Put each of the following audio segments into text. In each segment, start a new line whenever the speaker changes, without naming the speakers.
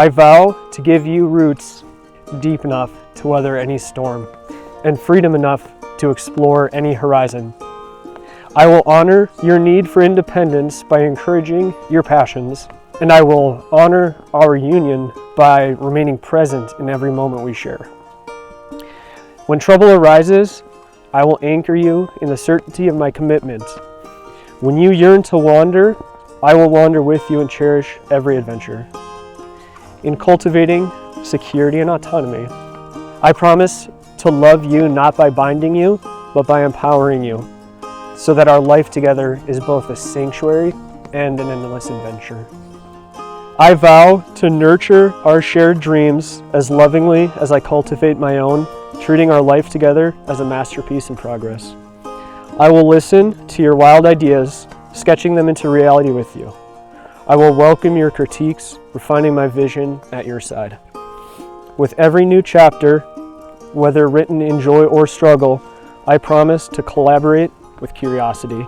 I vow to give you roots deep enough to weather any storm and freedom enough to explore any horizon. I will honor your need for independence by encouraging your passions, and I will honor our union by remaining present in every moment we share. When trouble arises, I will anchor you in the certainty of my commitment. When you yearn to wander, I will wander with you and cherish every adventure. In cultivating security and autonomy, I promise to love you not by binding you, but by empowering you, so that our life together is both a sanctuary and an endless adventure. I vow to nurture our shared dreams as lovingly as I cultivate my own, treating our life together as a masterpiece in progress. I will listen to your wild ideas, sketching them into reality with you. I will welcome your critiques, refining my vision at your side. With every new chapter, whether written in joy or struggle, I promise to collaborate with curiosity,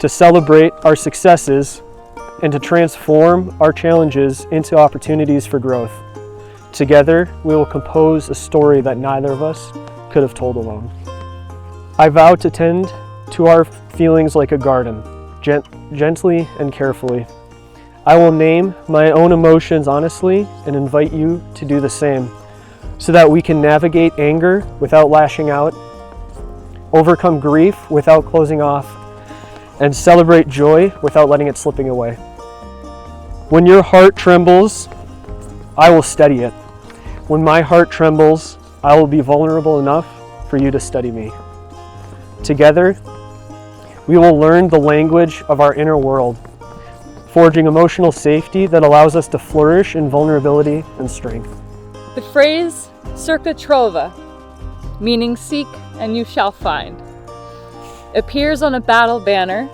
to celebrate our successes, and to transform our challenges into opportunities for growth. Together, we will compose a story that neither of us could have told alone. I vow to tend to our feelings like a garden, gently and carefully. I will name my own emotions honestly and invite you to do the same, so that we can navigate anger without lashing out, overcome grief without closing off, and celebrate joy without letting it slipping away. When your heart trembles, I will steady it. When my heart trembles, I will be vulnerable enough for you to study me. Together, we will learn the language of our inner world, forging emotional safety that allows us to flourish in vulnerability and strength.
The phrase "circa trova," meaning seek and you shall find, appears on a battle banner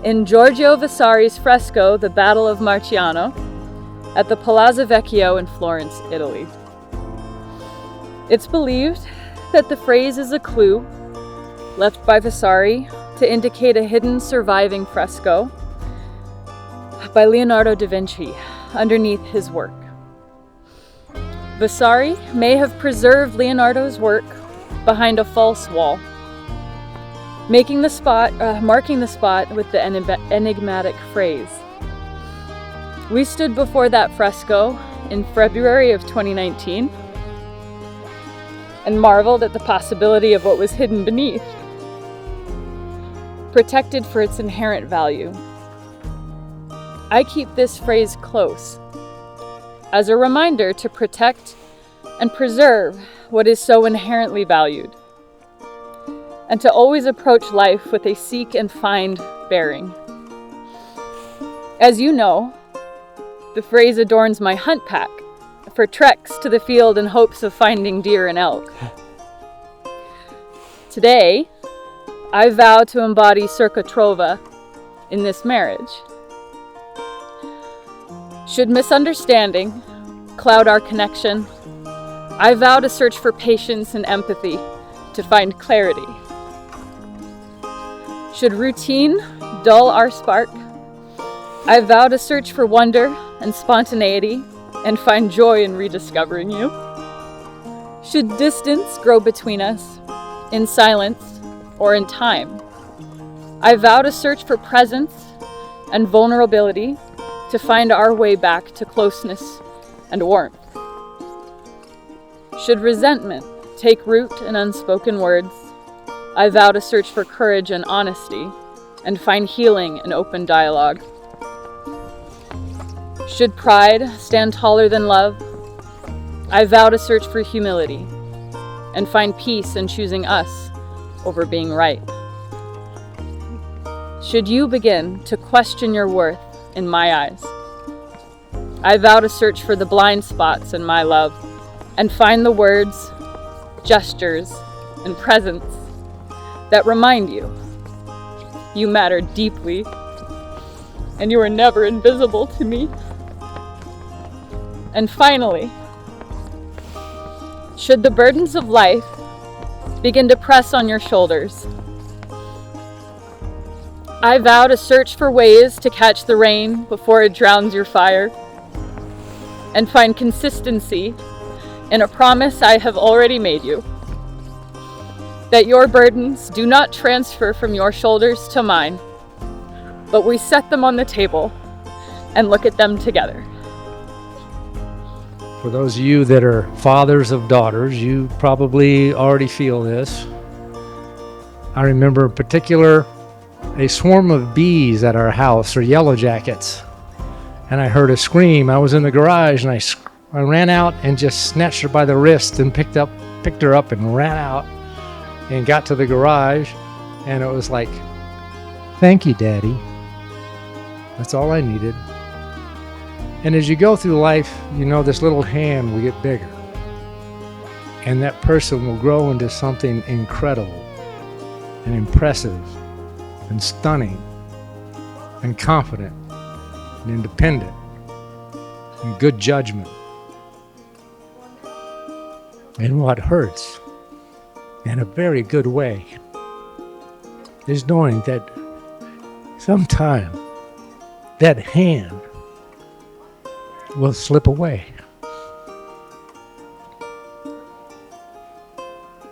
in Giorgio Vasari's fresco, The Battle of Marciano, at the Palazzo Vecchio in Florence, Italy. It's believed that the phrase is a clue left by Vasari to indicate a hidden surviving fresco by Leonardo da Vinci underneath his work. Vasari may have preserved Leonardo's work behind a false wall, marking the spot with the enigmatic phrase. We stood before that fresco in February of 2019 and marveled at the possibility of what was hidden beneath, protected for its inherent value. I keep this phrase close as a reminder to protect and preserve what is so inherently valued, and to always approach life with a seek and find bearing. As you know, the phrase adorns my hunt pack for treks to the field in hopes of finding deer and elk. Today, I vow to embody circa trova in this marriage. Should misunderstanding cloud our connection, I vow to search for patience and empathy to find clarity. Should routine dull our spark, I vow to search for wonder and spontaneity and find joy in rediscovering you. Should distance grow between us, in silence or in time, I vow to search for presence and vulnerability to find our way back to closeness and warmth. Should resentment take root in unspoken words, I vow to search for courage and honesty and find healing in open dialogue. Should pride stand taller than love, I vow to search for humility and find peace in choosing us over being right. Should you begin to question your worth in my eyes, I vow to search for the blind spots in my love and find the words, gestures, and presence that remind you you matter deeply and you are never invisible to me. And finally, should the burdens of life begin to press on your shoulders, I vow to search for ways to catch the rain before it drowns your fire, and find consistency in a promise I have already made you. That your burdens do not transfer from your shoulders to mine, but we set them on the table and look at them together.
For those of you that are fathers of daughters, you probably already feel this. I remember in particular a swarm of bees at our house, or yellow jackets, and I heard a scream. I was in the garage and I ran out and just snatched her by the wrist and picked her up and ran out and got to the garage, and it was like, thank you, Daddy. That's all I needed. And as you go through life, you know this little hand will get bigger, and that person will grow into something incredible and impressive and stunning and confident and independent and good judgment. And what hurts in a very good way is knowing that sometime that hand will slip away.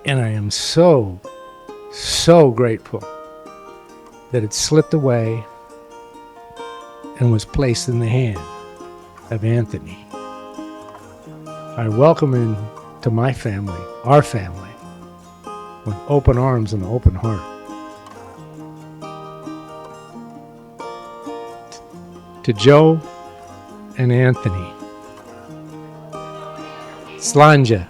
And I am so grateful that it slipped away and was placed in the hand of Anthony. I welcome him to my family, our family, with open arms and an open heart. To Joe and Anthony, Slanja.